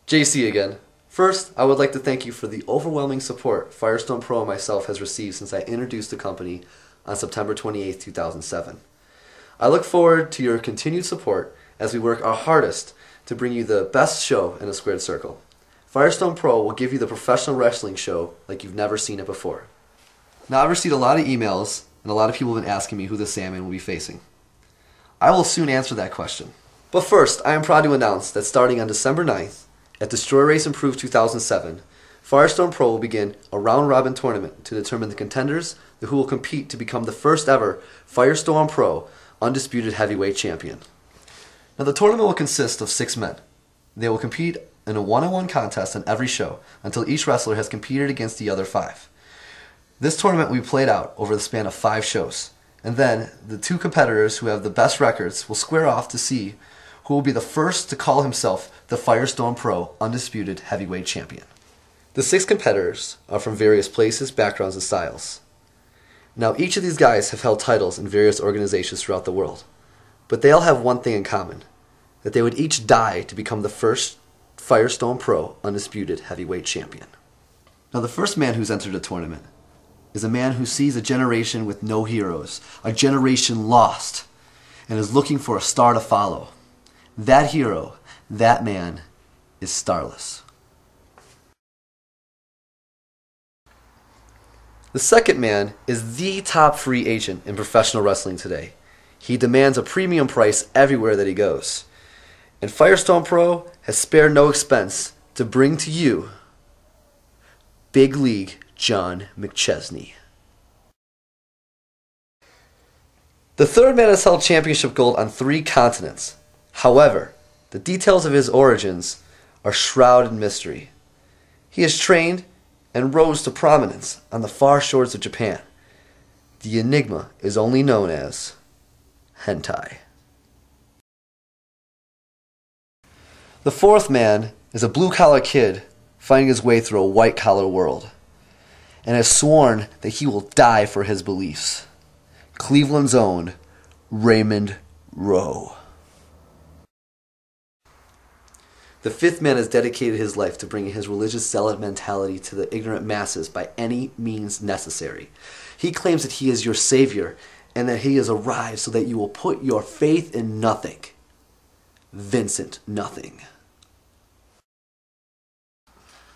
JC again. First, I would like to thank you for the overwhelming support Firestrom Pro and myself has received since I introduced the company on September 28, 2007. I look forward to your continued support as we work our hardest to bring you the best show in a squared circle. Firestrom Pro will give you the professional wrestling show like you've never seen it before. Now, I've received a lot of emails and a lot of people have been asking me who the Sandman will be facing. I will soon answer that question. But first, I am proud to announce that starting on December 9th, at Destory Race Improved 2007, Firestorm Pro will begin a round-robin tournament to determine the contenders who will compete to become the first ever Firestorm Pro Undisputed Heavyweight Champion. Now, the tournament will consist of 6 men. They will compete in a one-on-one contest on every show until each wrestler has competed against the other 5. This tournament will be played out over the span of 5 shows, and then the 2 competitors who have the best records will square off to see who will be the first to call himself the Firestorm Pro Undisputed Heavyweight Champion. The 6 competitors are from various places, backgrounds, and styles. Now, each of these guys have held titles in various organizations throughout the world, but they all have one thing in common, that they would each die to become the first Firestorm Pro Undisputed Heavyweight Champion. Now, the first man who's entered the tournament is a man who sees a generation with no heroes, a generation lost, and is looking for a star to follow. That hero, that man, is starless. The second man is the top free agent in professional wrestling today. He demands a premium price everywhere that he goes. And Firestorm Pro has spared no expense to bring to you Big League John McChesney. The third man has held championship gold on 3 continents. However, the details of his origins are shrouded in mystery. He is trained and rose to prominence on the far shores of Japan. The enigma is only known as hentai. The fourth man is a blue-collar kid finding his way through a white-collar world, and has sworn that he will die for his beliefs. Cleveland's own Raymond Rowe. The fifth man has dedicated his life to bringing his religious zealot mentality to the ignorant masses by any means necessary. He claims that he is your savior and that he has arrived so that you will put your faith in nothing. Vincent Nothing.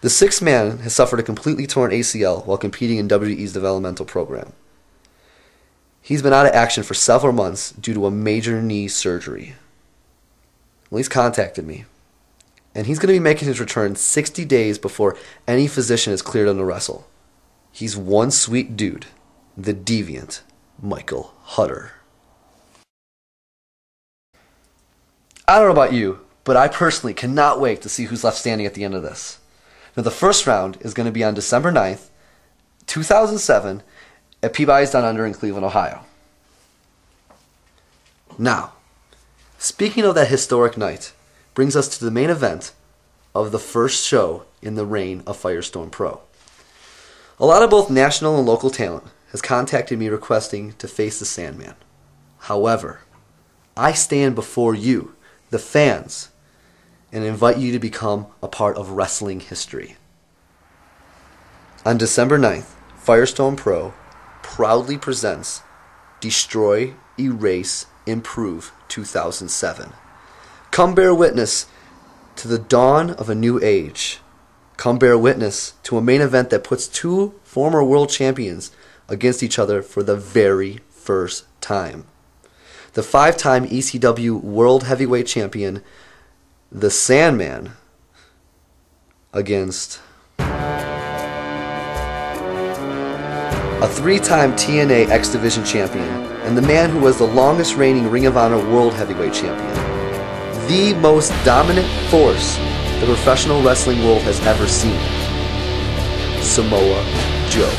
The sixth man has suffered a completely torn ACL while competing in WWE's developmental program. He's been out of action for several months due to a major knee surgery. Well, he's contacted me. And he's going to be making his return 60 days before any physician is cleared on to wrestle. He's one sweet dude, the deviant Michael Hutter. I don't know about you, but I personally cannot wait to see who's left standing at the end of this. Now, the first round is going to be on December 9th, 2007, at Peabody's Down Under in Cleveland, Ohio. Now, speaking of that historic night, brings us to the main event of the first show in the reign of Firestorm Pro. A lot of both national and local talent has contacted me requesting to face the Sandman. However, I stand before you, the fans, and invite you to become a part of wrestling history. On December 9th, Firestorm Pro proudly presents Destroy, Erase, Improve 2007. Come bear witness to the dawn of a new age. Come bear witness to a main event that puts 2 former world champions against each other for the very first time. The 5-time ECW World Heavyweight Champion, the Sandman, against a 3-time TNA X Division Champion and the man who was the longest reigning Ring of Honor World Heavyweight Champion. The most dominant force the professional wrestling world has ever seen. Samoa Joe.